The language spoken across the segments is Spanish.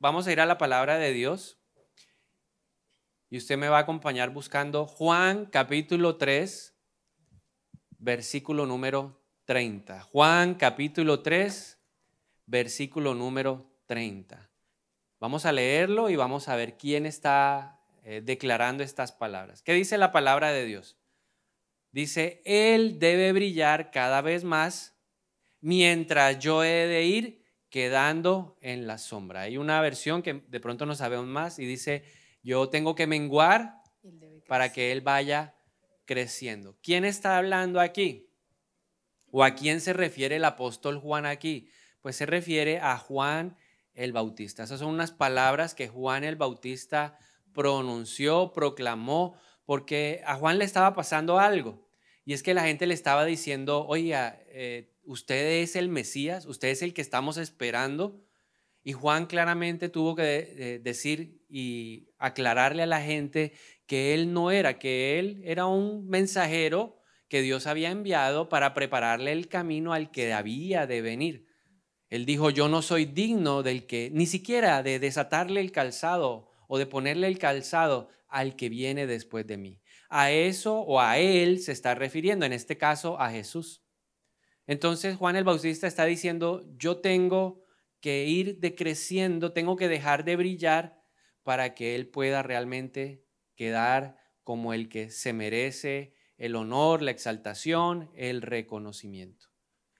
vamos a ir a la palabra de Dios y usted me va a acompañar buscando Juan capítulo 3, versículo número 30. Juan capítulo 3, versículo número 30. Vamos a leerlo y vamos a ver quién está declarando estas palabras. ¿Qué dice la palabra de Dios? Dice, Él debe brillar cada vez más mientras yo he de ir quedando en la sombra. Hay una versión que de pronto no sabemos más y dice, yo tengo que menguar para que Él vaya creciendo. ¿Quién está hablando aquí? ¿O a quién se refiere el apóstol Juan aquí? Pues se refiere a Juan el Bautista. Esas son unas palabras que Juan el Bautista pronunció, proclamó, porque a Juan le estaba pasando algo. Y es que la gente le estaba diciendo, oiga, usted es el Mesías, usted es el que estamos esperando. Y Juan claramente tuvo que decir y aclararle a la gente que él no era, que él era un mensajero que Dios había enviado para prepararle el camino al que había de venir. Él dijo, yo no soy digno del que, ni siquiera de desatarle el calzado o de ponerle el calzado al que viene después de mí. A eso o a él se está refiriendo, en este caso a Jesús. Entonces Juan el Bautista está diciendo, yo tengo que ir decreciendo, tengo que dejar de brillar para que él pueda realmente quedar como el que se merece el honor, la exaltación, el reconocimiento.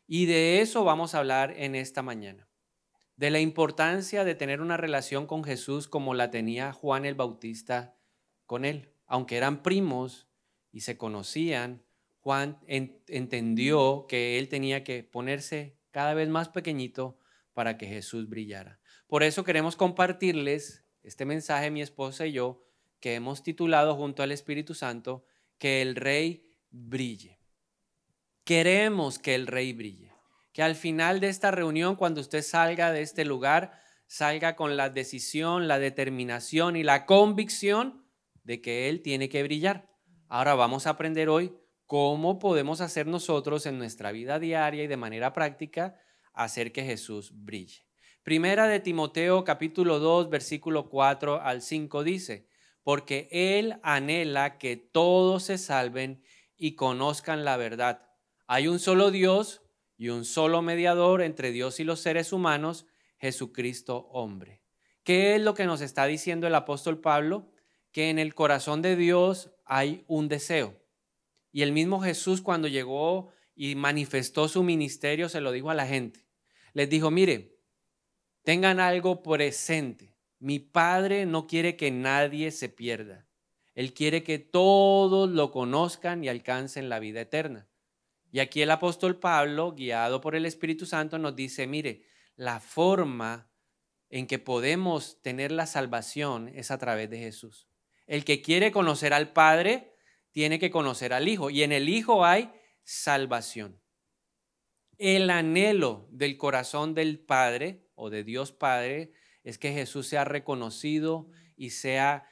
Y de eso vamos a hablar en esta mañana, de la importancia de tener una relación con Jesús como la tenía Juan el Bautista con él. Aunque eran primos y se conocían, Juan entendió que él tenía que ponerse cada vez más pequeñito para que Jesús brillara. Por eso queremos compartirles este mensaje, mi esposa y yo, que hemos titulado junto al Espíritu Santo, que el Rey brille. Queremos que el Rey brille. Que al final de esta reunión, cuando usted salga de este lugar, salga con la decisión, la determinación y la convicción de que Él tiene que brillar. Ahora vamos a aprender hoy cómo podemos hacer nosotros en nuestra vida diaria y de manera práctica hacer que Jesús brille. Primera de Timoteo capítulo 2 versículo 4 al 5 dice, porque Él anhela que todos se salven y conozcan la verdad. Hay un solo Dios y un solo mediador entre Dios y los seres humanos, Jesucristo hombre. ¿Qué es lo que nos está diciendo el apóstol Pablo? Que en el corazón de Dios hay un deseo. Y el mismo Jesús, cuando llegó y manifestó su ministerio, se lo dijo a la gente. Les dijo, mire, tengan algo presente. Mi Padre no quiere que nadie se pierda. Él quiere que todos lo conozcan y alcancen la vida eterna. Y aquí el apóstol Pablo, guiado por el Espíritu Santo, nos dice, mire, la forma en que podemos tener la salvación es a través de Jesús. El que quiere conocer al Padre tiene que conocer al Hijo, y en el Hijo hay salvación. El anhelo del corazón del Padre o de Dios Padre es que Jesús sea reconocido y sea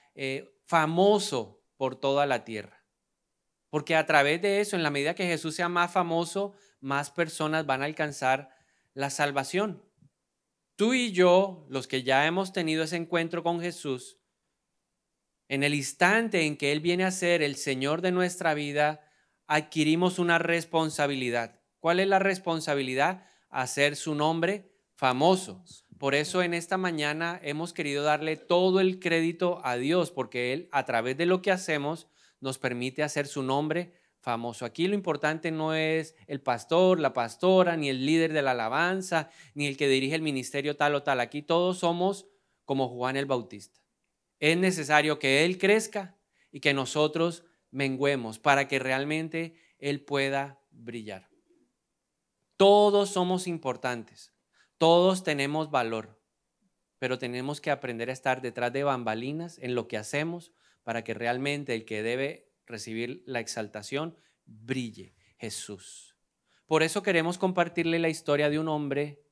famoso por toda la tierra. Porque a través de eso, en la medida que Jesús sea más famoso, más personas van a alcanzar la salvación. Tú y yo, los que ya hemos tenido ese encuentro con Jesús, en el instante en que Él viene a ser el Señor de nuestra vida, adquirimos una responsabilidad. ¿Cuál es la responsabilidad? Hacer su nombre famoso. Por eso en esta mañana hemos querido darle todo el crédito a Dios, porque Él, a través de lo que hacemos, nos permite hacer su nombre famoso. Aquí lo importante no es el pastor, la pastora, ni el líder de la alabanza, ni el que dirige el ministerio tal o tal. Aquí todos somos como Juan el Bautista. Es necesario que Él crezca y que nosotros menguemos para que realmente Él pueda brillar. Todos somos importantes, todos tenemos valor, pero tenemos que aprender a estar detrás de bambalinas en lo que hacemos para que realmente el que debe recibir la exaltación brille, Jesús. Por eso queremos compartirle la historia de un hombre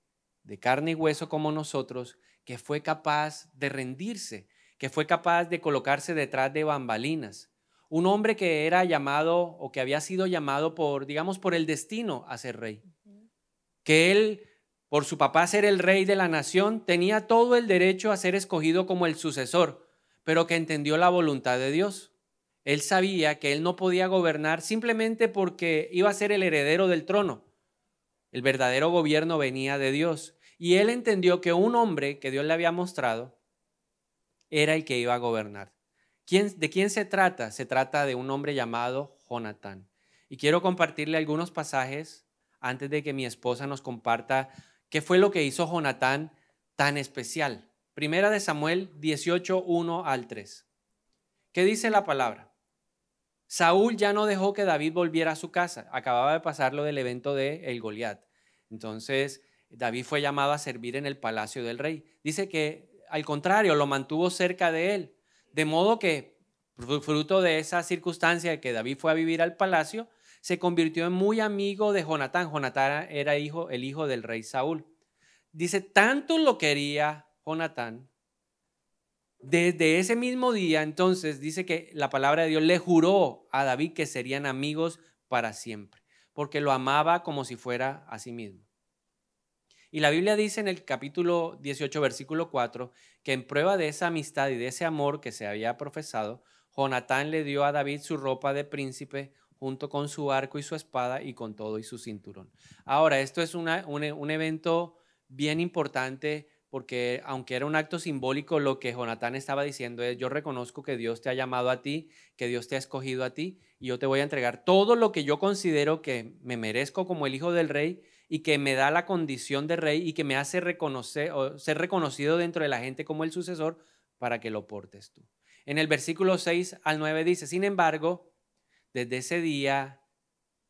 de carne y hueso como nosotros que fue capaz de rendirse, que fue capaz de colocarse detrás de bambalinas. Un hombre que era llamado o que había sido llamado por, digamos, por el destino a ser rey. Que él por su papá ser el rey de la nación, tenía todo el derecho a ser escogido como el sucesor, pero que entendió la voluntad de Dios. Él sabía que él no podía gobernar simplemente porque iba a ser el heredero del trono. El verdadero gobierno venía de Dios. Y él entendió que un hombre que Dios le había mostrado era el que iba a gobernar. ¿De quién se trata? Se trata de un hombre llamado Jonatán. Y quiero compartirle algunos pasajes antes de que mi esposa nos comparta qué fue lo que hizo Jonatán tan especial. Primera de Samuel 18, 1 al 3. ¿Qué dice la palabra? Saúl ya no dejó que David volviera a su casa. Acababa de pasar lo del evento de el Goliat. Entonces, David fue llamado a servir en el palacio del rey. Dice que, al contrario, lo mantuvo cerca de él. De modo que, fruto de esa circunstancia de que David fue a vivir al palacio, se convirtió en muy amigo de Jonatán. Jonatán era el hijo del rey Saúl. Dice, tanto lo quería Jonatán. Desde ese mismo día, entonces, dice que la palabra de Dios le juró a David que serían amigos para siempre, porque lo amaba como si fuera a sí mismo. Y la Biblia dice en el capítulo 18, versículo 4, que en prueba de esa amistad y de ese amor que se había profesado, Jonatán le dio a David su ropa de príncipe junto con su arco y su espada y con todo y su cinturón. Ahora, esto es un evento bien importante porque aunque era un acto simbólico, lo que Jonatán estaba diciendo es: yo reconozco que Dios te ha llamado a ti, que Dios te ha escogido a ti, y yo te voy a entregar todo lo que yo considero que me merezco como el hijo del rey y que me da la condición de rey y que me hace reconocer o ser reconocido dentro de la gente como el sucesor, para que lo portes tú. En el versículo 6 al 9 dice: sin embargo, desde ese día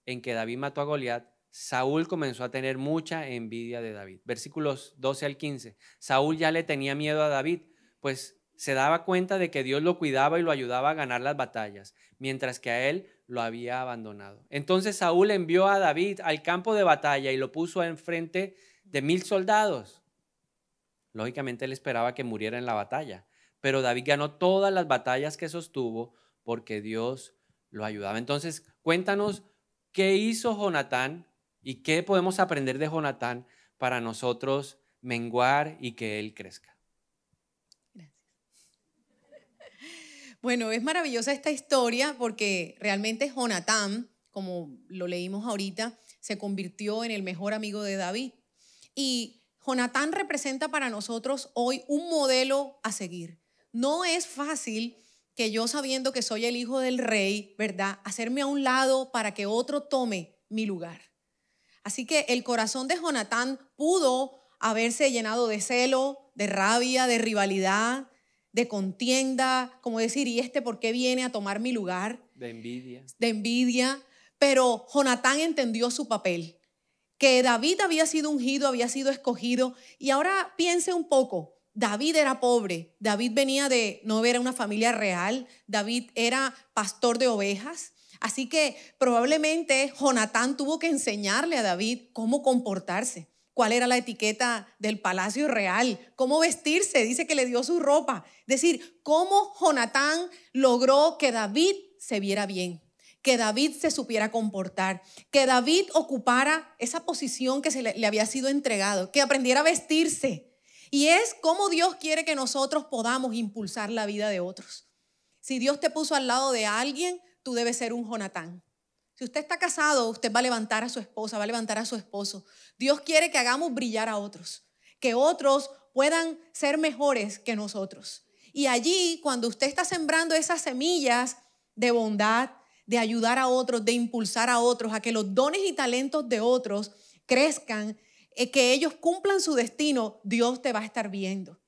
en que David mató a Goliat, Saúl comenzó a tener mucha envidia de David. Versículos 12 al 15. Saúl ya le tenía miedo a David, pues se daba cuenta de que Dios lo cuidaba y lo ayudaba a ganar las batallas, mientras que a él lo había abandonado. Entonces Saúl envió a David al campo de batalla y lo puso enfrente de 1000 soldados. Lógicamente él esperaba que muriera en la batalla, pero David ganó todas las batallas que sostuvo porque Dios lo ayudaba. Entonces, cuéntanos qué hizo Jonatán y qué podemos aprender de Jonatán para nosotros menguar y que él crezca. Gracias. Bueno, es maravillosa esta historia porque realmente Jonatán, como lo leímos ahorita, se convirtió en el mejor amigo de David. Y Jonatán representa para nosotros hoy un modelo a seguir. No es fácil que yo, sabiendo que soy el hijo del rey, ¿verdad?, hacerme a un lado para que otro tome mi lugar. Así que el corazón de Jonatán pudo haberse llenado de celo, de rabia, de rivalidad, de contienda, como decir, ¿y este por qué viene a tomar mi lugar? De envidia. De envidia. Pero Jonatán entendió su papel, que David había sido ungido, había sido escogido. Y ahora piense un poco, David era pobre, David no era una familia real, David era pastor de ovejas. Así que probablemente Jonatán tuvo que enseñarle a David cómo comportarse, cuál era la etiqueta del palacio real, cómo vestirse. Dice que le dio su ropa. Es decir, cómo Jonatán logró que David se viera bien, que David se supiera comportar, que David ocupara esa posición que le había sido entregado, que aprendiera a vestirse. Y es como Dios quiere que nosotros podamos impulsar la vida de otros. Si Dios te puso al lado de alguien, tú debes ser un Jonatán. Si usted está casado, usted va a levantar a su esposa, va a levantar a su esposo. Dios quiere que hagamos brillar a otros, que otros puedan ser mejores que nosotros. Y allí, cuando usted está sembrando esas semillas de bondad, de ayudar a otros, de impulsar a otros, a que los dones y talentos de otros crezcan, que ellos cumplan su destino, Dios te va a estar viendo.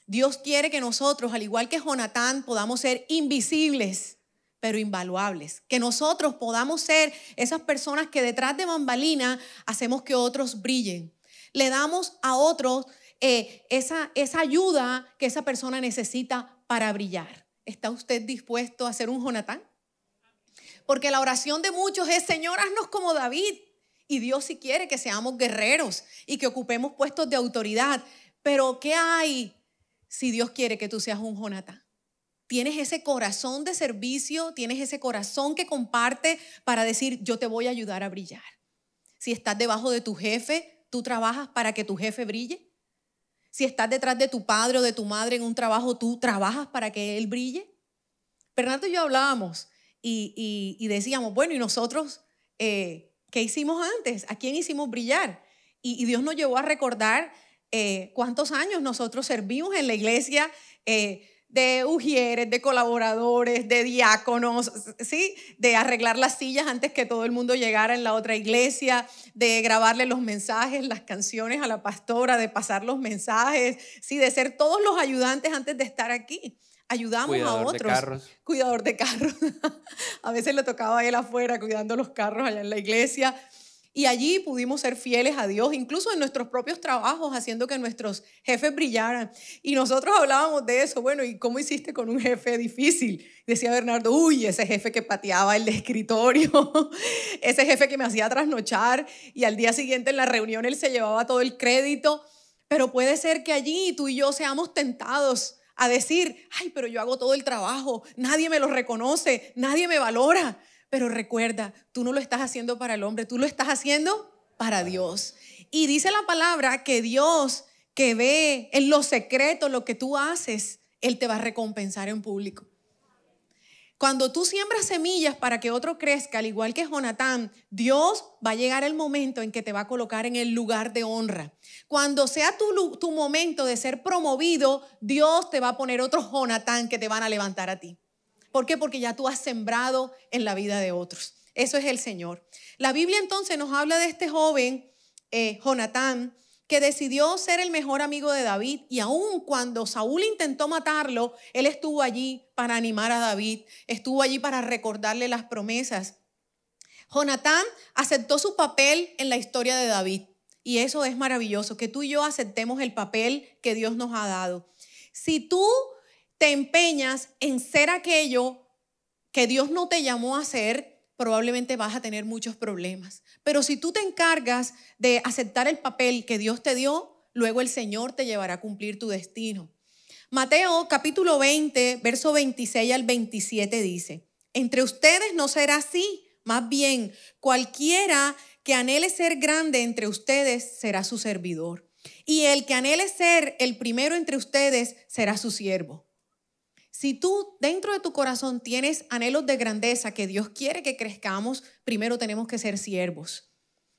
Dios quiere que nosotros, al igual que Jonatán, podamos ser invisibles, pero invaluables. Que nosotros podamos ser esas personas que detrás de bambalina hacemos que otros brillen. Le damos a otros esa ayuda que esa persona necesita para brillar. ¿Está usted dispuesto a ser un Jonatán? Porque la oración de muchos es: Señor, haznos como David. Y Dios sí quiere que seamos guerreros y que ocupemos puestos de autoridad. Pero ¿qué hay si Dios quiere que tú seas un Jonatán? Tienes ese corazón de servicio, tienes ese corazón que comparte para decir: yo te voy a ayudar a brillar. Si estás debajo de tu jefe, ¿tú trabajas para que tu jefe brille? Si estás detrás de tu padre o de tu madre en un trabajo, ¿tú trabajas para que él brille? Bernardo y yo hablábamos y decíamos, bueno, ¿y nosotros qué hicimos antes? ¿A quién hicimos brillar? Y Dios nos llevó a recordar cuántos años nosotros servimos en la iglesia, de ujieres, de colaboradores, de diáconos, ¿sí? De arreglar las sillas antes que todo el mundo llegara en la otra iglesia, de grabarle los mensajes, las canciones a la pastora, de pasar los mensajes, ¿sí? De ser todos los ayudantes antes de estar aquí. Ayudamos Cuidador a de otros. carros. Cuidador de carros. A veces le tocaba a él afuera cuidando los carros allá en la iglesia. Y allí pudimos ser fieles a Dios, incluso en nuestros propios trabajos, haciendo que nuestros jefes brillaran. Y nosotros hablábamos de eso. Bueno, ¿y cómo hiciste con un jefe difícil? Decía Bernardo, uy, ese jefe que pateaba el escritorio, ese jefe que me hacía trasnochar y al día siguiente en la reunión él se llevaba todo el crédito. Pero puede ser que allí tú y yo seamos tentados a decir, ay, pero yo hago todo el trabajo, nadie me lo reconoce, nadie me valora. Pero recuerda, tú no lo estás haciendo para el hombre, tú lo estás haciendo para Dios. Y dice la palabra que Dios, que ve en lo secreto lo que tú haces, Él te va a recompensar en público. Cuando tú siembras semillas para que otro crezca, al igual que Jonatán, Dios va a llegar el momento en que te va a colocar en el lugar de honra. Cuando sea tu momento de ser promovido, Dios te va a poner otro Jonatán que te van a levantar a ti. ¿Por qué? Porque ya tú has sembrado en la vida de otros. Eso es el Señor. La Biblia entonces nos habla de este joven, Jonatán, que decidió ser el mejor amigo de David, y aun cuando Saúl intentó matarlo, él estuvo allí para animar a David, estuvo allí para recordarle las promesas. Jonatán aceptó su papel en la historia de David, y eso es maravilloso, que tú y yo aceptemos el papel que Dios nos ha dado. Si tú te empeñas en ser aquello que Dios no te llamó a ser, probablemente vas a tener muchos problemas. Pero si tú te encargas de aceptar el papel que Dios te dio, luego el Señor te llevará a cumplir tu destino. Mateo capítulo 20, verso 26 al 27 dice, entre ustedes no será así, más bien cualquiera que anhele ser grande entre ustedes será su servidor. Y el que anhele ser el primero entre ustedes será su siervo. Si tú dentro de tu corazón tienes anhelos de grandeza que Dios quiere que crezcamos, primero tenemos que ser siervos.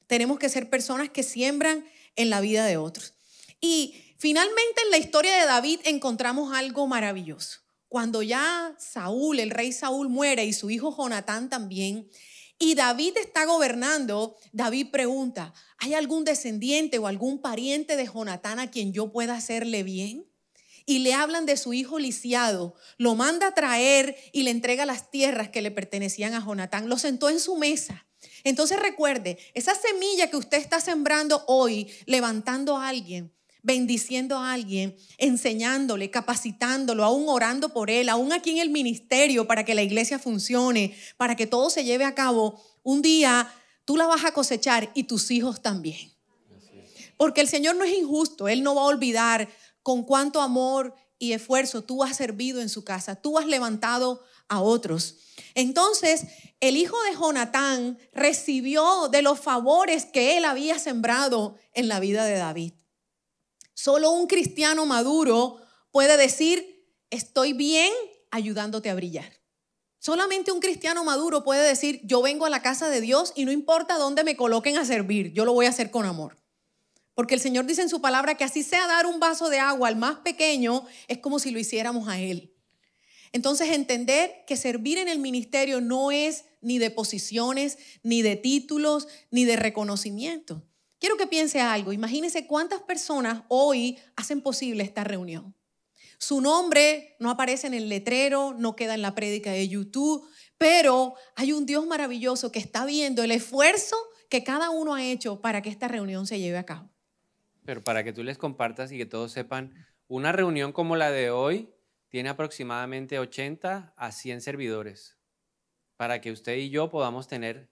Tenemos que ser personas que siembran en la vida de otros. Y finalmente en la historia de David encontramos algo maravilloso. Cuando ya Saúl, el rey Saúl muere y su hijo Jonatán también, y David está gobernando, David pregunta, ¿hay algún descendiente o algún pariente de Jonatán a quien yo pueda hacerle bien? Y le hablan de su hijo lisiado, lo manda a traer y le entrega las tierras que le pertenecían a Jonatán, lo sentó en su mesa. Entonces recuerde, esa semilla que usted está sembrando hoy, levantando a alguien, bendiciendo a alguien, enseñándole, capacitándolo, aún orando por él, aún aquí en el ministerio para que la iglesia funcione, para que todo se lleve a cabo, un día tú la vas a cosechar y tus hijos también. Porque el Señor no es injusto, Él no va a olvidar con cuánto amor y esfuerzo tú has servido en su casa, tú has levantado a otros. Entonces, el hijo de Jonatán recibió de los favores que él había sembrado en la vida de David. Solo un cristiano maduro puede decir, estoy bien ayudándote a brillar. Solamente un cristiano maduro puede decir, yo vengo a la casa de Dios y no importa dónde me coloquen a servir, yo lo voy a hacer con amor. Porque el Señor dice en su palabra que así sea dar un vaso de agua al más pequeño, es como si lo hiciéramos a Él. Entonces entender que servir en el ministerio no es ni de posiciones, ni de títulos, ni de reconocimiento. Quiero que piense algo. Imagínese cuántas personas hoy hacen posible esta reunión. Su nombre no aparece en el letrero, no queda en la prédica de YouTube, pero hay un Dios maravilloso que está viendo el esfuerzo que cada uno ha hecho para que esta reunión se lleve a cabo. Pero para que tú les compartas y que todos sepan, una reunión como la de hoy tiene aproximadamente 80 a 100 servidores para que usted y yo podamos tener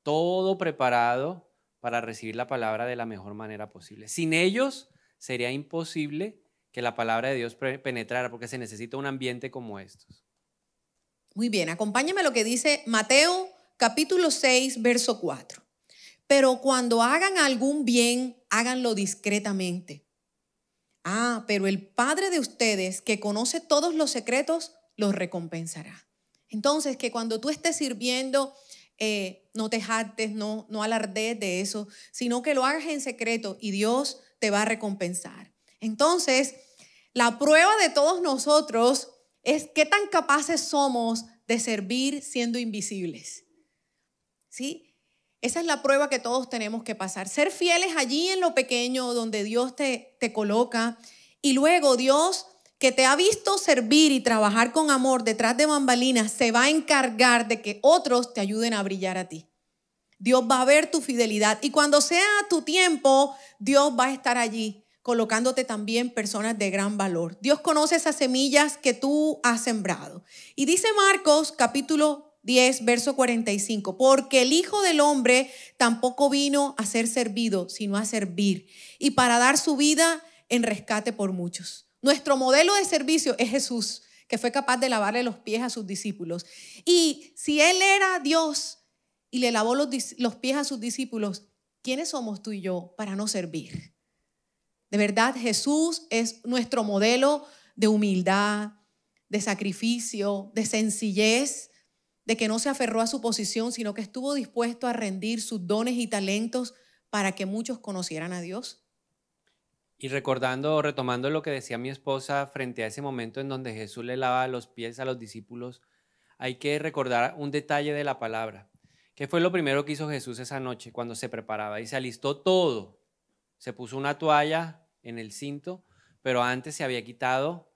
todo preparado para recibir la palabra de la mejor manera posible. Sin ellos sería imposible que la palabra de Dios penetrara porque se necesita un ambiente como estos. Muy bien, acompáñame a lo que dice Mateo capítulo 6, verso 4. Pero cuando hagan algún bien, háganlo discretamente. Pero el Padre de ustedes, que conoce todos los secretos, los recompensará. Entonces, que cuando tú estés sirviendo, no te jactes, no alardees de eso, sino que lo hagas en secreto y Dios te va a recompensar. Entonces, la prueba de todos nosotros es qué tan capaces somos de servir siendo invisibles. ¿Sí? Esa es la prueba que todos tenemos que pasar. Ser fieles allí en lo pequeño donde Dios te coloca, y luego Dios, que te ha visto servir y trabajar con amor detrás de bambalinas, se va a encargar de que otros te ayuden a brillar a ti. Dios va a ver tu fidelidad y cuando sea tu tiempo, Dios va a estar allí colocándote también personas de gran valor. Dios conoce esas semillas que tú has sembrado. Y dice Marcos capítulo 10, verso 45, porque el Hijo del Hombre tampoco vino a ser servido, sino a servir y para dar su vida en rescate por muchos. Nuestro modelo de servicio es Jesús, que fue capaz de lavarle los pies a sus discípulos. Y si Él era Dios y le lavó los pies a sus discípulos, ¿quiénes somos tú y yo para no servir? De verdad, Jesús es nuestro modelo de humildad, de sacrificio, de sencillez, de que no se aferró a su posición, sino que estuvo dispuesto a rendir sus dones y talentos para que muchos conocieran a Dios. Y retomando lo que decía mi esposa frente a ese momento en donde Jesús le lava los pies a los discípulos, hay que recordar un detalle de la palabra. ¿Qué fue lo primero que hizo Jesús esa noche cuando se preparaba? Y se alistó todo. Se puso una toalla en el cinto, pero antes se había quitado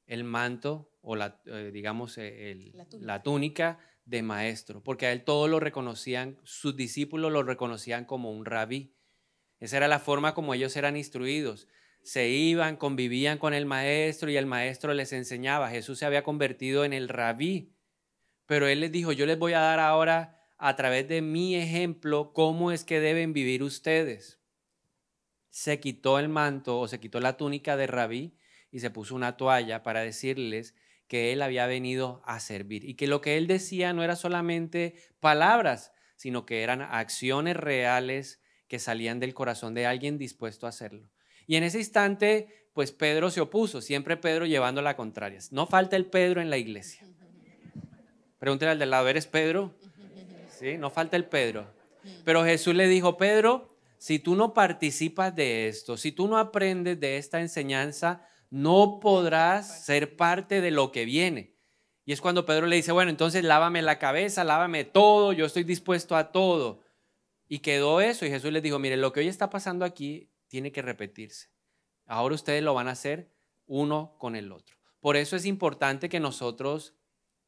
el manto o la túnica de maestro, porque a él todos lo reconocían, sus discípulos lo reconocían como un rabí. Esa era la forma como ellos eran instruidos. Se iban, convivían con el maestro y el maestro les enseñaba. Jesús se había convertido en el rabí, pero él les dijo, yo les voy a dar ahora a través de mi ejemplo cómo es que deben vivir ustedes. Se quitó el manto o se quitó la túnica de rabí y se puso una toalla para decirles que él había venido a servir y que lo que él decía no era solamente palabras, sino que eran acciones reales que salían del corazón de alguien dispuesto a hacerlo. Y en ese instante, pues Pedro se opuso, siempre Pedro llevando la contraria. No falta el Pedro en la iglesia. Pregúntale al del lado, ¿eres Pedro? Sí, no falta el Pedro. Pero Jesús le dijo, Pedro, si tú no participas de esto, si tú no aprendes de esta enseñanza, no podrás ser parte de lo que viene. Y es cuando Pedro le dice, bueno, entonces lávame la cabeza, lávame todo, yo estoy dispuesto a todo. Y quedó eso y Jesús les dijo, mire, lo que hoy está pasando aquí tiene que repetirse. Ahora ustedes lo van a hacer uno con el otro. Por eso es importante que nosotros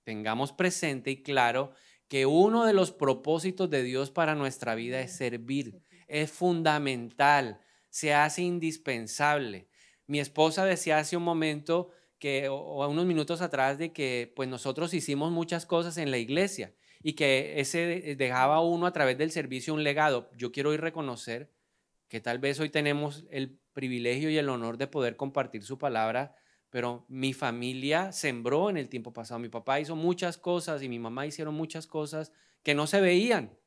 tengamos presente y claro que uno de los propósitos de Dios para nuestra vida es servir. Es fundamental, se hace indispensable. Mi esposa decía hace un momento o unos minutos atrás de que pues nosotros hicimos muchas cosas en la iglesia y que ese dejaba uno a través del servicio un legado. Yo quiero hoy reconocer que tal vez hoy tenemos el privilegio y el honor de poder compartir su palabra, pero mi familia sembró en el tiempo pasado. Mi papá hizo muchas cosas y mi mamá hicieron muchas cosas que no se veían,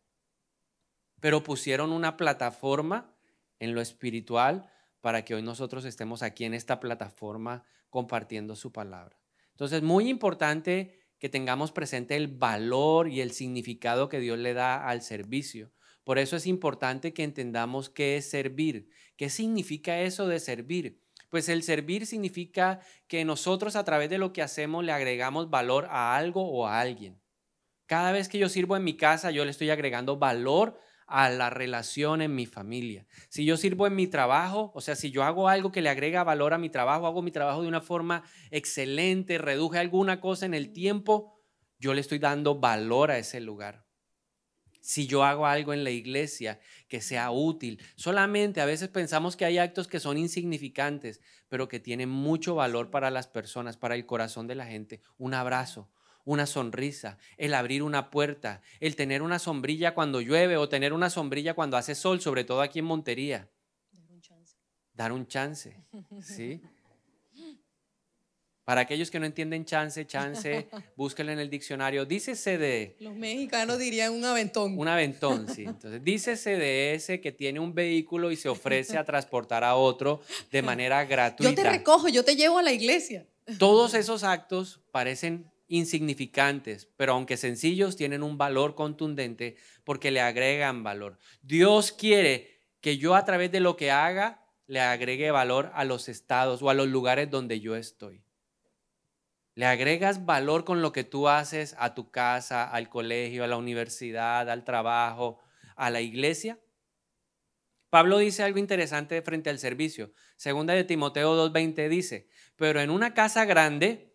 pero pusieron una plataforma en lo espiritual para que hoy nosotros estemos aquí en esta plataforma compartiendo su palabra. Entonces, muy importante que tengamos presente el valor y el significado que Dios le da al servicio. Por eso es importante que entendamos qué es servir. ¿Qué significa eso de servir? Pues el servir significa que nosotros a través de lo que hacemos le agregamos valor a algo o a alguien. Cada vez que yo sirvo en mi casa, yo le estoy agregando valor a la relación en mi familia. Si yo sirvo en mi trabajo, o sea, si yo hago algo que le agrega valor a mi trabajo, hago mi trabajo de una forma excelente, reduje alguna cosa en el tiempo, yo le estoy dando valor a ese lugar. Si yo hago algo en la iglesia que sea útil, solamente a veces pensamos que hay actos que son insignificantes, pero que tienen mucho valor para las personas, para el corazón de la gente. Un abrazo, una sonrisa, el abrir una puerta, el tener una sombrilla cuando llueve o tener una sombrilla cuando hace sol, sobre todo aquí en Montería. Dar un chance, ¿sí? Para aquellos que no entienden chance, búsquenlo en el diccionario. Dícese de... Los mexicanos dirían un aventón. Un aventón, sí. Entonces, dícese de ese que tiene un vehículo y se ofrece a transportar a otro de manera gratuita. Yo te recojo, yo te llevo a la iglesia. Todos esos actos parecen insignificantes, pero aunque sencillos, tienen un valor contundente porque le agregan valor. Dios quiere que yo a través de lo que haga le agregue valor a los estados o a los lugares donde yo estoy. Le agregas valor con lo que tú haces a tu casa, al colegio, a la universidad, al trabajo, a la iglesia. Pablo dice algo interesante frente al servicio. Segunda de Timoteo 2:20 dice, pero en una casa grande,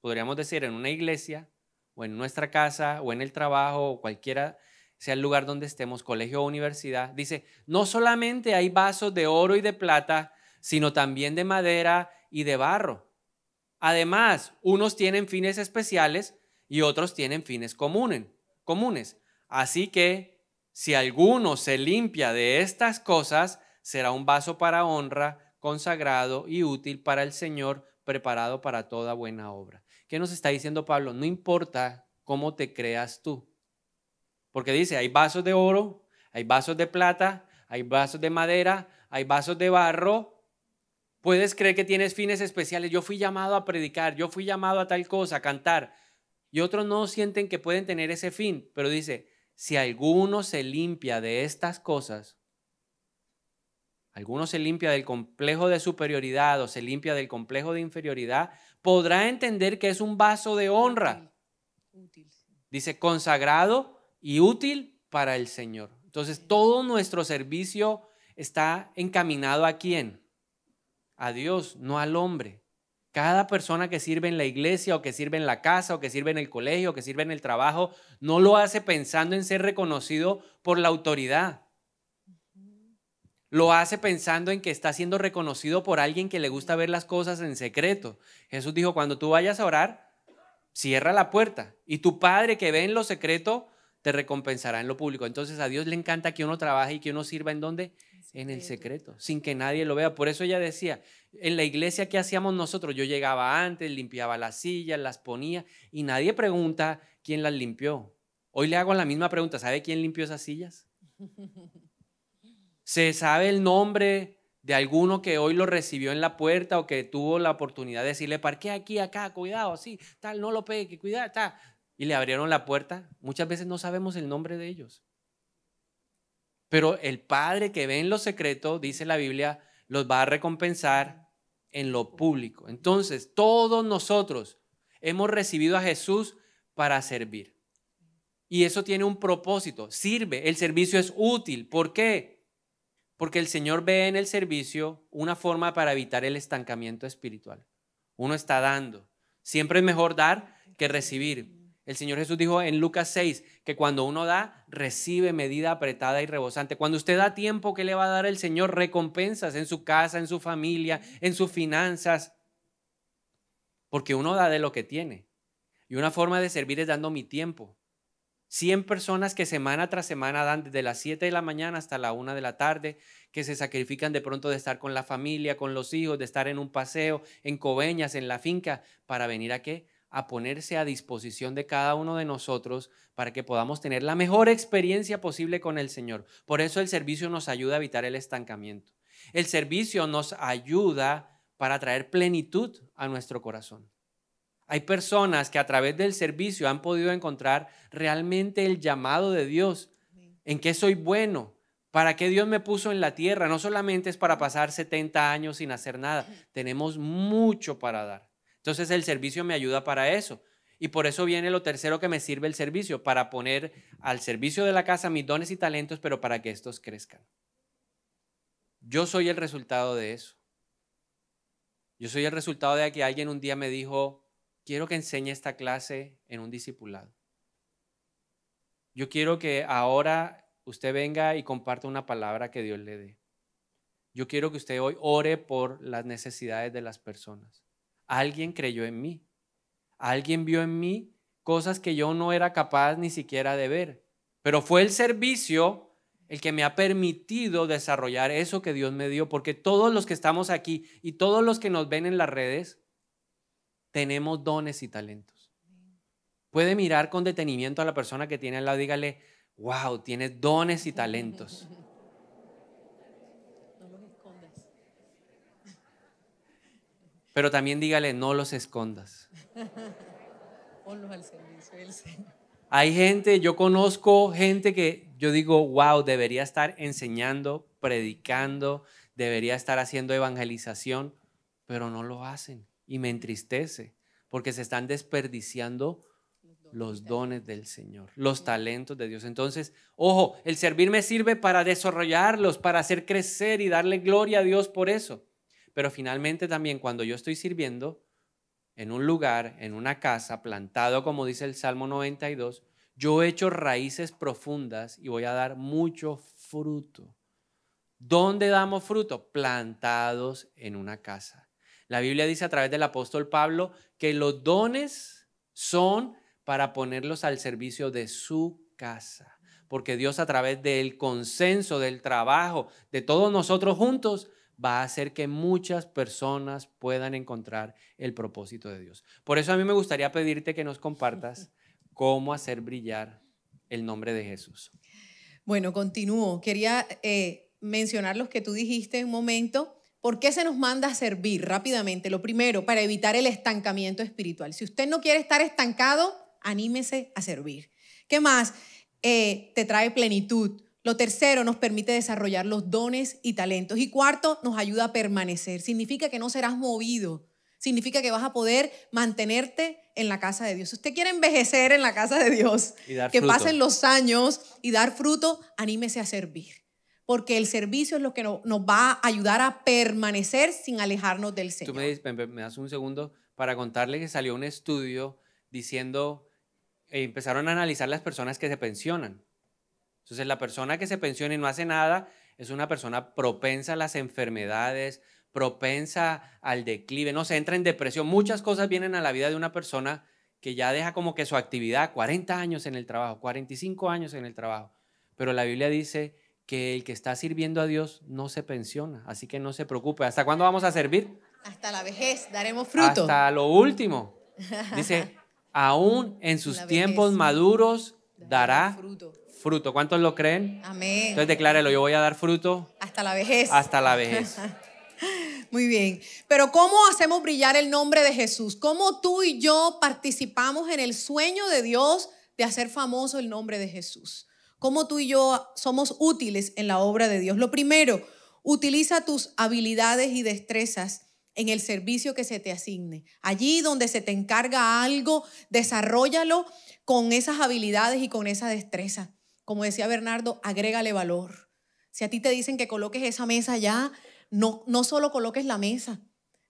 podríamos decir en una iglesia, o en nuestra casa, o en el trabajo, o cualquiera sea el lugar donde estemos, colegio o universidad, dice, no solamente hay vasos de oro y de plata, sino también de madera y de barro. Además, unos tienen fines especiales y otros tienen fines comunes. Así que, si alguno se limpia de estas cosas, será un vaso para honra, consagrado y útil para el Señor, preparado para toda buena obra. ¿Qué nos está diciendo Pablo? No importa cómo te creas tú. Porque dice, hay vasos de oro, hay vasos de plata, hay vasos de madera, hay vasos de barro. Puedes creer que tienes fines especiales. Yo fui llamado a predicar, yo fui llamado a tal cosa, a cantar. Y otros no sienten que pueden tener ese fin. Pero dice, si alguno se limpia de estas cosas, alguno se limpia del complejo de superioridad o se limpia del complejo de inferioridad, podrá entender que es un vaso de honra. Útil. Dice, consagrado y útil para el Señor. Entonces, todo nuestro servicio está encaminado ¿a quién? A Dios, no al hombre. Cada persona que sirve en la iglesia o que sirve en la casa o que sirve en el colegio o que sirve en el trabajo no lo hace pensando en ser reconocido por la autoridad. Lo hace pensando en que está siendo reconocido por alguien que le gusta ver las cosas en secreto. Jesús dijo, cuando tú vayas a orar, cierra la puerta y tu Padre que ve en lo secreto te recompensará en lo público. Entonces a Dios le encanta que uno trabaje y que uno sirva ¿en dónde? En el secreto, sin que nadie lo vea. Por eso ella decía, en la iglesia, ¿qué hacíamos nosotros? Yo llegaba antes, limpiaba las sillas, las ponía y nadie pregunta quién las limpió. Hoy le hago la misma pregunta, ¿sabe quién limpió esas sillas? ¿Se sabe el nombre de alguno que hoy lo recibió en la puerta o que tuvo la oportunidad de decirle, parqué aquí, acá, cuidado, sí, tal, no lo pegue, cuidado, tal? Y le abrieron la puerta. Muchas veces no sabemos el nombre de ellos. Pero el Padre que ve en lo secreto, dice la Biblia, los va a recompensar en lo público. Entonces, todos nosotros hemos recibido a Jesús para servir. Y eso tiene un propósito, sirve, el servicio es útil. ¿Por qué? Porque el Señor ve en el servicio una forma para evitar el estancamiento espiritual. Uno está dando. Siempre es mejor dar que recibir. El Señor Jesús dijo en Lucas 6 que cuando uno da, recibe medida apretada y rebosante. Cuando usted da tiempo, ¿qué le va a dar el Señor? Recompensas en su casa, en su familia, en sus finanzas. Porque uno da de lo que tiene. Y una forma de servir es dando mi tiempo. 100 personas que semana tras semana dan desde las 7 de la mañana hasta la 1 de la tarde, que se sacrifican de pronto de estar con la familia, con los hijos, de estar en un paseo, en Coveñas, en la finca, para venir ¿a qué? A ponerse a disposición de cada uno de nosotros para que podamos tener la mejor experiencia posible con el Señor. Por eso el servicio nos ayuda a evitar el estancamiento. El servicio nos ayuda para traer plenitud a nuestro corazón. Hay personas que a través del servicio han podido encontrar realmente el llamado de Dios. ¿En qué soy bueno? ¿Para qué Dios me puso en la tierra? No solamente es para pasar 70 años sin hacer nada. Tenemos mucho para dar. Entonces el servicio me ayuda para eso. Y por eso viene lo tercero que me sirve el servicio, para poner al servicio de la casa mis dones y talentos, pero para que estos crezcan. Yo soy el resultado de eso. Yo soy el resultado de que alguien un día me dijo, quiero que enseñe esta clase en un discipulado. Yo quiero que ahora usted venga y comparta una palabra que Dios le dé. Yo quiero que usted hoy ore por las necesidades de las personas. Alguien creyó en mí. Alguien vio en mí cosas que yo no era capaz ni siquiera de ver. Pero fue el servicio el que me ha permitido desarrollar eso que Dios me dio. Porque todos los que estamos aquí y todos los que nos ven en las redes, tenemos dones y talentos. Puede mirar con detenimiento a la persona que tiene al lado y dígale, wow, tienes dones y talentos. No los escondas. Pero también dígale, no los escondas. Ponlos al servicio del Señor. Hay gente, yo conozco gente que yo digo, wow, debería estar enseñando, predicando, debería estar haciendo evangelización, pero no lo hacen y me entristece porque se están desperdiciando los dones del Señor, los talentos de Dios. Entonces, ojo, el servir me sirve para desarrollarlos, para hacer crecer y darle gloria a Dios por eso. Pero finalmente también cuando yo estoy sirviendo en un lugar, en una casa, plantado como dice el Salmo 92, yo he hecho raíces profundas y voy a dar mucho fruto. ¿Dónde damos fruto? Plantados en una casa. La Biblia dice a través del apóstol Pablo que los dones son para ponerlos al servicio de su casa. Porque Dios a través del consenso, del trabajo, de todos nosotros juntos, va a hacer que muchas personas puedan encontrar el propósito de Dios. Por eso a mí me gustaría pedirte que nos compartas cómo hacer brillar el nombre de Jesús. Bueno, continúo. Quería mencionar los que tú dijiste un momento. ¿Por qué se nos manda a servir rápidamente? Lo primero, para evitar el estancamiento espiritual. Si usted no quiere estar estancado, anímese a servir. ¿Qué más? Te trae plenitud. Lo tercero, nos permite desarrollar los dones y talentos. Y cuarto, nos ayuda a permanecer. Significa que no serás movido. Significa que vas a poder mantenerte en la casa de Dios. Si usted quiere envejecer en la casa de Dios, que fruto. pasen los años y dar fruto, anímese a servir. Porque el servicio es lo que nos va a ayudar a permanecer sin alejarnos del Señor. Tú me das un segundo para contarle que salió un estudio diciendo, empezaron a analizar las personas que se pensionan. Entonces la persona que se pensiona y no hace nada es una persona propensa a las enfermedades, propensa al declive, no se entra en depresión. Muchas cosas vienen a la vida de una persona que ya deja como que su actividad, 40 años en el trabajo, 45 años en el trabajo. Pero la Biblia dice que el que está sirviendo a Dios no se pensiona, así que no se preocupe. ¿Hasta cuándo vamos a servir? Hasta la vejez daremos fruto. Hasta lo último. Dice, aún en sus tiempos maduros dará fruto. ¿Cuántos lo creen? Amén. Entonces declárelo, yo voy a dar fruto hasta la vejez. Hasta la vejez. Muy bien. Pero ¿cómo hacemos brillar el nombre de Jesús? ¿Cómo tú y yo participamos en el sueño de Dios de hacer famoso el nombre de Jesús? ¿Cómo tú y yo somos útiles en la obra de Dios? Lo primero, utiliza tus habilidades y destrezas en el servicio que se te asigne. Allí donde se te encarga algo, desarróllalo con esas habilidades y con esa destreza. Como decía Bernardo, agrégale valor. Si a ti te dicen que coloques esa mesa allá, no solo coloques la mesa.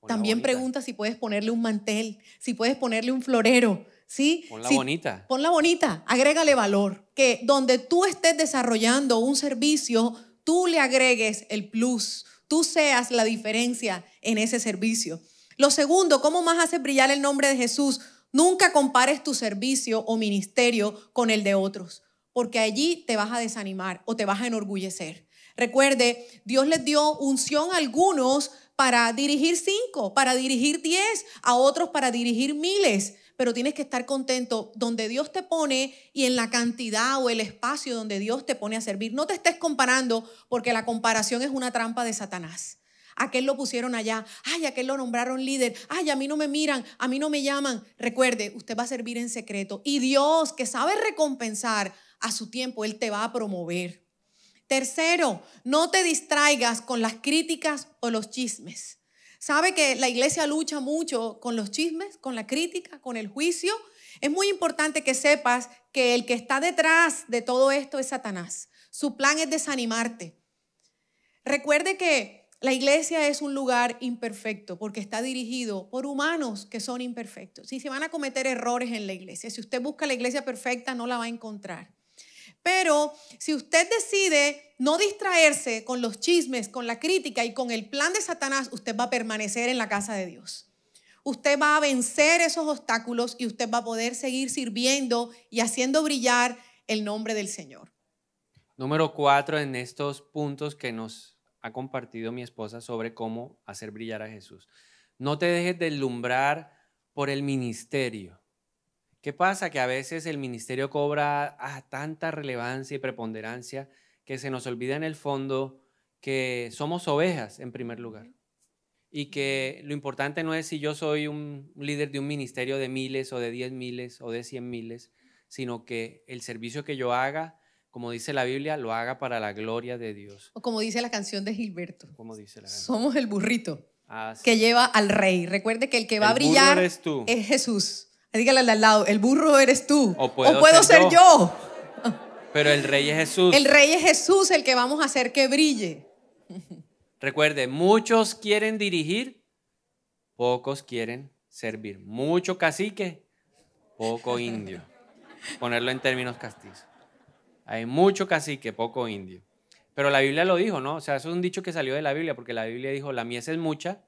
También pregunta si puedes ponerle un mantel, si puedes ponerle un florero. ¿Sí? Ponla bonita. Ponla bonita, agrégale valor. Que donde tú estés desarrollando un servicio, tú le agregues el plus, tú seas la diferencia en ese servicio. Lo segundo, ¿cómo más haces brillar el nombre de Jesús? Nunca compares tu servicio o ministerio con el de otros, porque allí te vas a desanimar o te vas a enorgullecer. Recuerde, Dios les dio unción a algunos para dirigir 5, para dirigir 10, a otros para dirigir miles. Pero tienes que estar contento donde Dios te pone y en la cantidad o el espacio donde Dios te pone a servir. No te estés comparando, porque la comparación es una trampa de Satanás. Aquel lo pusieron allá, ay, aquel lo nombraron líder, ay, a mí no me miran, a mí no me llaman. Recuerde, usted va a servir en secreto y Dios, que sabe recompensar a su tiempo, Él te va a promover. Tercero, no te distraigas con las críticas o los chismes. ¿Sabe que la iglesia lucha mucho con los chismes, con la crítica, con el juicio? Es muy importante que sepas que el que está detrás de todo esto es Satanás. Su plan es desanimarte. Recuerde que la iglesia es un lugar imperfecto porque está dirigido por humanos que son imperfectos. Y se van a cometer errores en la iglesia. Si usted busca la iglesia perfecta, no la va a encontrar. Pero si usted decide no distraerse con los chismes, con la crítica y con el plan de Satanás, usted va a permanecer en la casa de Dios. Usted va a vencer esos obstáculos y usted va a poder seguir sirviendo y haciendo brillar el nombre del Señor. Número 4 en estos puntos que nos ha compartido mi esposa sobre cómo hacer brillar a Jesús. No te dejes deslumbrar por el ministerio. ¿Qué pasa? Que a veces el ministerio cobra tanta relevancia y preponderancia que se nos olvida en el fondo que somos ovejas en primer lugar. Y que lo importante no es si yo soy un líder de un ministerio de miles o de 10 miles o de 100 miles, sino que el servicio que yo haga, como dice la Biblia, lo haga para la gloria de Dios. O como dice la canción de Gilberto. Como dice la canción. Somos el burrito Sí. que lleva al rey. Recuerde que el que va a El burro brillar eres tú. es Jesús. Dígale al de al lado, el burro eres tú. O puedo ser yo. Pero el rey es Jesús. El rey es Jesús el que vamos a hacer que brille. Recuerde, muchos quieren dirigir, pocos quieren servir. Mucho cacique, poco indio. Ponerlo en términos castizos. Hay mucho cacique, poco indio. Pero la Biblia lo dijo, ¿no? O sea, eso es un dicho que salió de la Biblia, porque la Biblia dijo, la mies es mucha,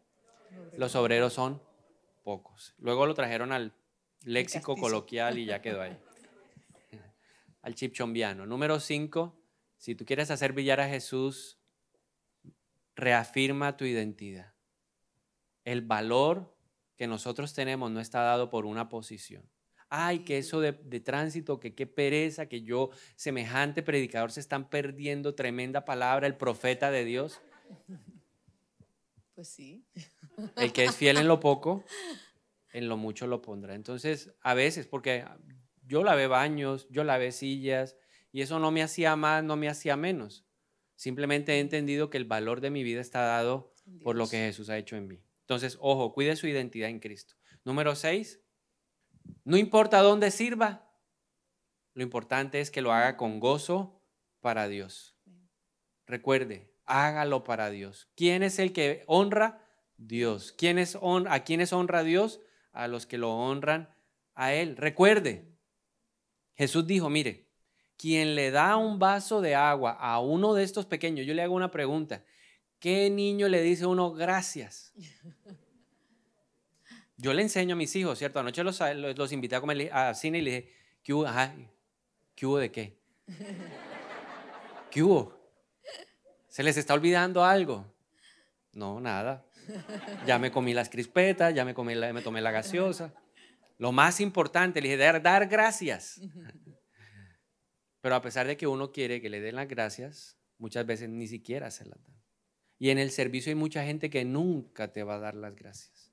los obreros son pocos. Luego lo trajeron al léxico coloquial y ya quedó ahí. Al chipchombiano. Número 5, si tú quieres hacer brillar a Jesús, reafirma tu identidad. El valor que nosotros tenemos no está dado por una posición. Ay, que eso de tránsito, que qué pereza, que yo, semejante predicador, se están perdiendo tremenda palabra, el profeta de Dios. Pues sí. El que es fiel en lo poco, en lo mucho lo pondrá. Entonces, a veces, porque yo lavé baños, yo lavé sillas, y eso no me hacía más, no me hacía menos. Simplemente he entendido que el valor de mi vida está dado por lo que Jesús ha hecho en mí. Entonces, ojo, cuide su identidad en Cristo. Número 6, no importa dónde sirva, lo importante es que lo haga con gozo para Dios. Recuerde, hágalo para Dios. ¿Quién es el que honra? Dios. ¿A quiénes honra Dios? A los que lo honran a Él. Recuerde, Jesús dijo, mire, quien le da un vaso de agua a uno de estos pequeños, yo le hago una pregunta, ¿qué niño le dice a uno gracias? Yo le enseño a mis hijos, ¿cierto? Anoche los invité a comer a cine y le dije, ¿qué hubo? Ajá, ¿qué hubo de qué? ¿Qué hubo? ¿Se les está olvidando algo? No, nada. Ya me comí las crispetas, ya me tomé la gaseosa. Lo más importante, le dije, dar gracias. Pero a pesar de que uno quiere que le den las gracias, muchas veces ni siquiera se las dan. Y en el servicio hay mucha gente que nunca te va a dar las gracias.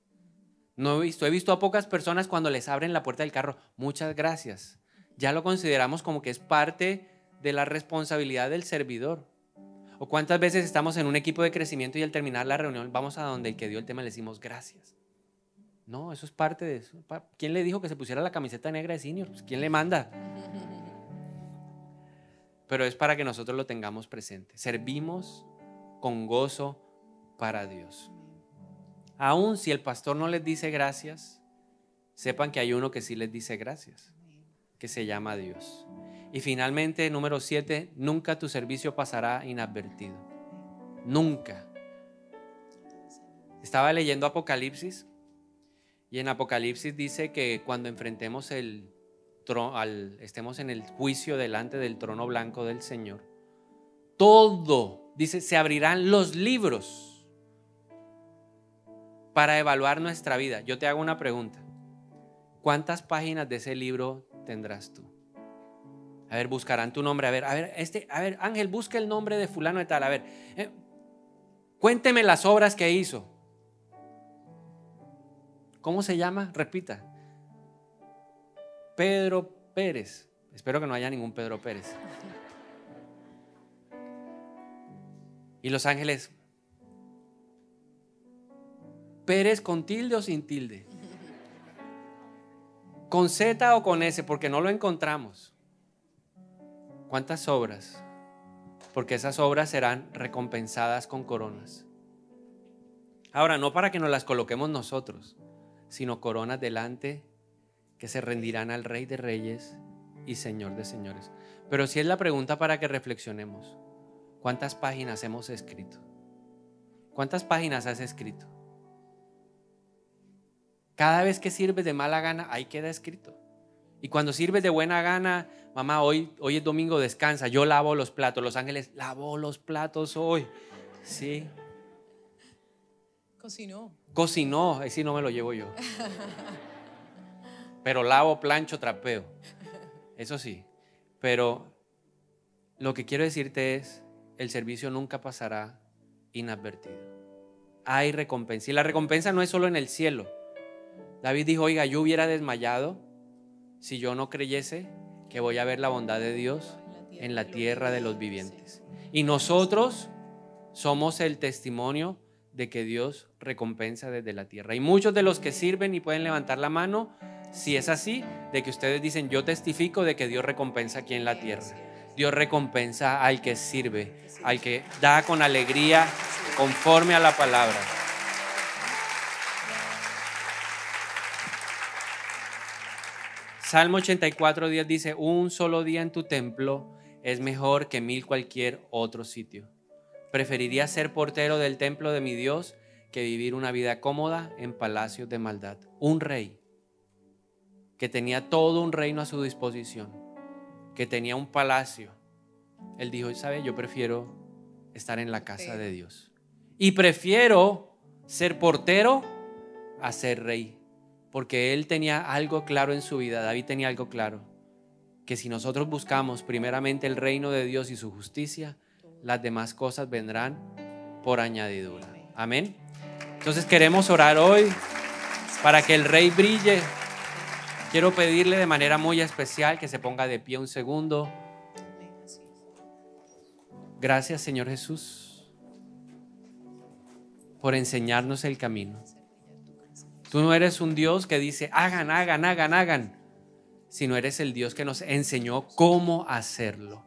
He visto a pocas personas cuando les abren la puerta del carro, muchas gracias. Ya lo consideramos como que es parte de la responsabilidad del servidor. O cuántas veces estamos en un equipo de crecimiento y al terminar la reunión vamos a donde el que dio el tema le decimos gracias. No, eso es parte de eso. ¿Quién le dijo que se pusiera la camiseta negra de senior? Pues, ¿quién le manda? Pero es para que nosotros lo tengamos presente. Servimos con gozo para Dios. Aún si el pastor no les dice gracias, sepan que hay uno que sí les dice gracias, que se llama Dios. Y finalmente, número 7, nunca tu servicio pasará inadvertido. Nunca. Estaba leyendo Apocalipsis y en Apocalipsis dice que cuando enfrentemos estemos en el juicio delante del trono blanco del Señor, todo, dice, se abrirán los libros para evaluar nuestra vida. Yo te hago una pregunta. ¿Cuántas páginas de ese libro tendrás tú? A ver, buscarán tu nombre. A ver, Ángel, busca el nombre de fulano de tal. A ver, cuénteme las obras que hizo. ¿Cómo se llama? Repita. Pedro Pérez. Espero que no haya ningún Pedro Pérez. Y los ángeles, ¿Pérez con tilde o sin tilde? ¿Con Z o con S? Porque no lo encontramos. ¿Cuántas obras? Porque esas obras serán recompensadas con coronas. Ahora, no para que nos las coloquemos nosotros, sino coronas delante que se rendirán al Rey de Reyes y Señor de Señores. Pero sí es la pregunta para que reflexionemos. ¿Cuántas páginas hemos escrito? ¿Cuántas páginas has escrito? Cada vez que sirves de mala gana, ahí queda escrito. Y cuando sirves de buena gana, mamá, hoy es domingo, descansa, yo lavo los platos. Los ángeles, lavó los platos hoy. Sí. Cocinó. Cocinó, ahí sí no me lo llevo yo. pero lavo, plancho, trapeo. Eso sí. Pero lo que quiero decirte es, el servicio nunca pasará inadvertido. Hay recompensa. Y la recompensa no es solo en el cielo. David dijo, oiga, yo hubiera desmayado si yo no creyese que voy a ver la bondad de Dios en la tierra de los vivientes. Y nosotros somos el testimonio de que Dios recompensa desde la tierra. Y muchos de los que sirven y pueden levantar la mano, si es así, de que ustedes dicen, yo testifico de que Dios recompensa aquí en la tierra. Dios recompensa al que sirve, al que da con alegría conforme a la palabra. Salmo 84:10 dice, un solo día en tu templo es mejor que 1000 cualquier otro sitio. Preferiría ser portero del templo de mi Dios que vivir una vida cómoda en palacios de maldad. Un rey que tenía todo un reino a su disposición, que tenía un palacio. Él dijo, ¿sabe? Yo prefiero estar en la casa de Dios. Y prefiero ser portero a ser rey. Porque él tenía algo claro en su vida. David tenía algo claro. Que si nosotros buscamos primeramente el reino de Dios y su justicia, las demás cosas vendrán por añadidura. Amén. Entonces queremos orar hoy para que el rey brille. Quiero pedirle de manera muy especial que se ponga de pie un segundo. Gracias, Señor Jesús, por enseñarnos el camino. Tú no eres un Dios que dice hagan, hagan, hagan, hagan, sino eres el Dios que nos enseñó cómo hacerlo.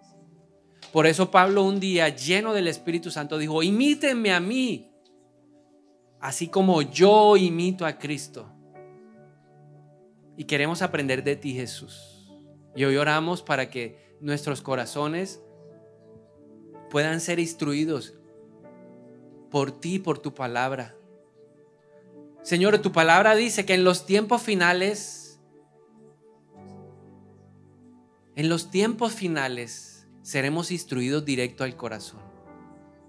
Por eso Pablo un día, lleno del Espíritu Santo, dijo, imítenme a mí, así como yo imito a Cristo. Y queremos aprender de ti, Jesús. Y hoy oramos para que nuestros corazones puedan ser instruidos por ti, por tu palabra. Señor, tu palabra dice que en los tiempos finales seremos instruidos directo al corazón.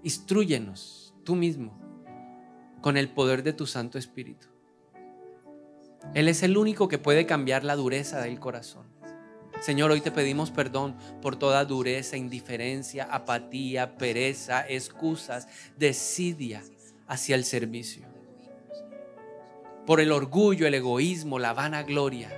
Instrúyenos tú mismo con el poder de tu Santo Espíritu. Él es el único que puede cambiar la dureza del corazón. Señor, hoy te pedimos perdón por toda dureza, indiferencia, apatía, pereza, excusas, desidia hacia el servicio. Por el orgullo, el egoísmo, la vanagloria.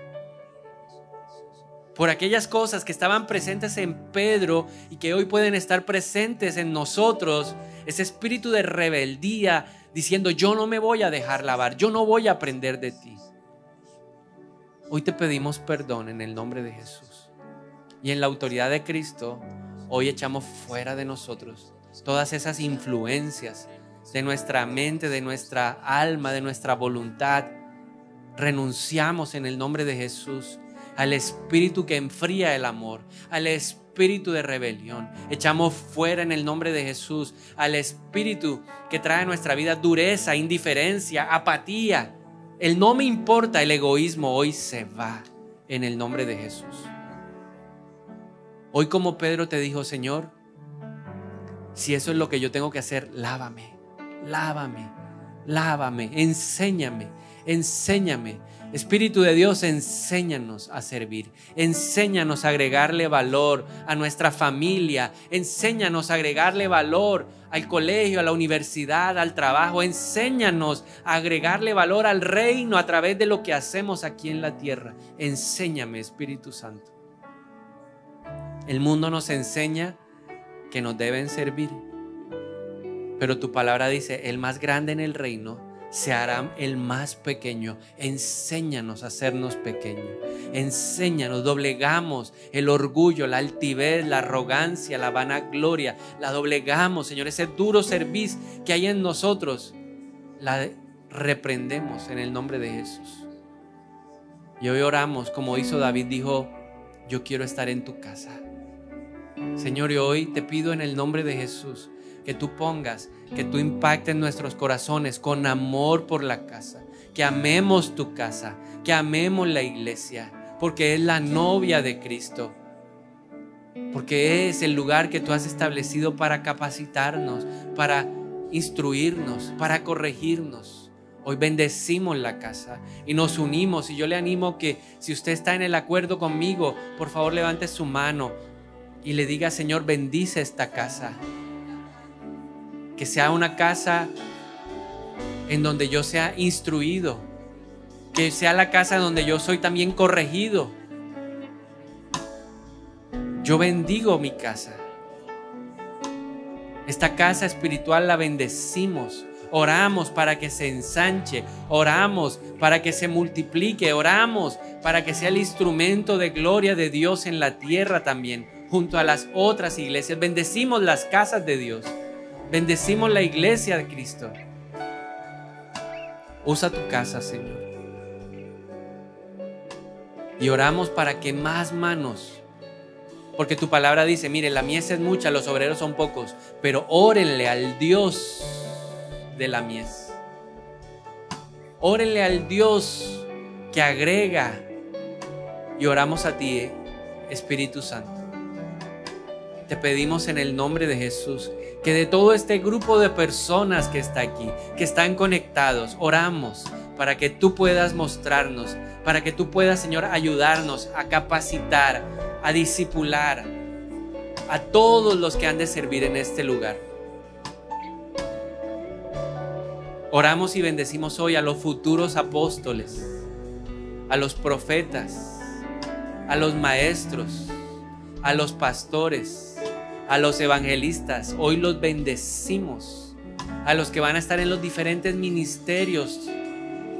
Por aquellas cosas que estaban presentes en Pedro y que hoy pueden estar presentes en nosotros. Ese espíritu de rebeldía diciendo, yo no me voy a dejar lavar, yo no voy a aprender de ti. Hoy te pedimos perdón en el nombre de Jesús. Y en la autoridad de Cristo, hoy echamos fuera de nosotros todas esas influencias de nuestra mente, de nuestra alma, de nuestra voluntad. Renunciamos en el nombre de Jesús al espíritu que enfría el amor, al espíritu de rebelión. Echamos fuera en el nombre de Jesús al espíritu que trae a nuestra vida dureza, indiferencia, apatía. El no me importa, el egoísmo hoy se va en el nombre de Jesús. Hoy, como Pedro te dijo, Señor, si eso es lo que yo tengo que hacer, lávame, lávame, lávame, enséñame, enséñame. Espíritu de Dios, enséñanos a servir, enséñanos a agregarle valor a nuestra familia, enséñanos a agregarle valor al colegio, a la universidad, al trabajo, enséñanos a agregarle valor al reino a través de lo que hacemos aquí en la tierra. Enséñame, Espíritu Santo. El mundo nos enseña que nos deben servir, pero tu palabra dice, el más grande en el reino se hará el más pequeño. Enséñanos a hacernos pequeños. Enséñanos, doblegamos el orgullo, la altivez, la arrogancia, la vanagloria. La doblegamos, Señor, ese duro cerviz que hay en nosotros. La reprendemos en el nombre de Jesús. Y hoy oramos como hizo David, dijo, yo quiero estar en tu casa. Señor, y hoy te pido en el nombre de Jesús que tú pongas, que tú impactes nuestros corazones con amor por la casa, que amemos tu casa, que amemos la iglesia, porque es la novia de Cristo, porque es el lugar que tú has establecido para capacitarnos, para instruirnos, para corregirnos. Hoy bendecimos la casa y nos unimos. Y yo le animo que si usted está en el acuerdo conmigo, por favor levante su mano y le diga: Señor, bendice esta casa. Que sea una casa en donde yo sea instruido. Que sea la casa donde yo soy también corregido. Yo bendigo mi casa. Esta casa espiritual la bendecimos. Oramos para que se ensanche, oramos para que se multiplique, oramos para que sea el instrumento de gloria de Dios en la tierra también, junto a las otras iglesias. Bendecimos las casas de Dios, bendecimos la iglesia de Cristo. Usa tu casa, Señor. Y oramos para que más manos, porque tu palabra dice: mire, la mies es mucha, los obreros son pocos, pero órenle al Dios de la mies. Órenle al Dios que agrega. Y oramos a ti, Espíritu Santo. Te pedimos en el nombre de Jesús que de todo este grupo de personas que está aquí, que están conectados, oramos para que tú puedas mostrarnos, para que tú puedas, Señor, ayudarnos a capacitar, a discipular a todos los que han de servir en este lugar. Oramos y bendecimos hoy a los futuros apóstoles, a los profetas, a los maestros, a los pastores, a los evangelistas. Hoy los bendecimos. A los que van a estar en los diferentes ministerios,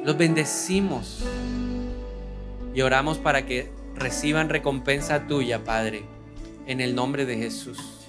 los bendecimos. Y oramos para que reciban recompensa tuya, Padre, en el nombre de Jesús.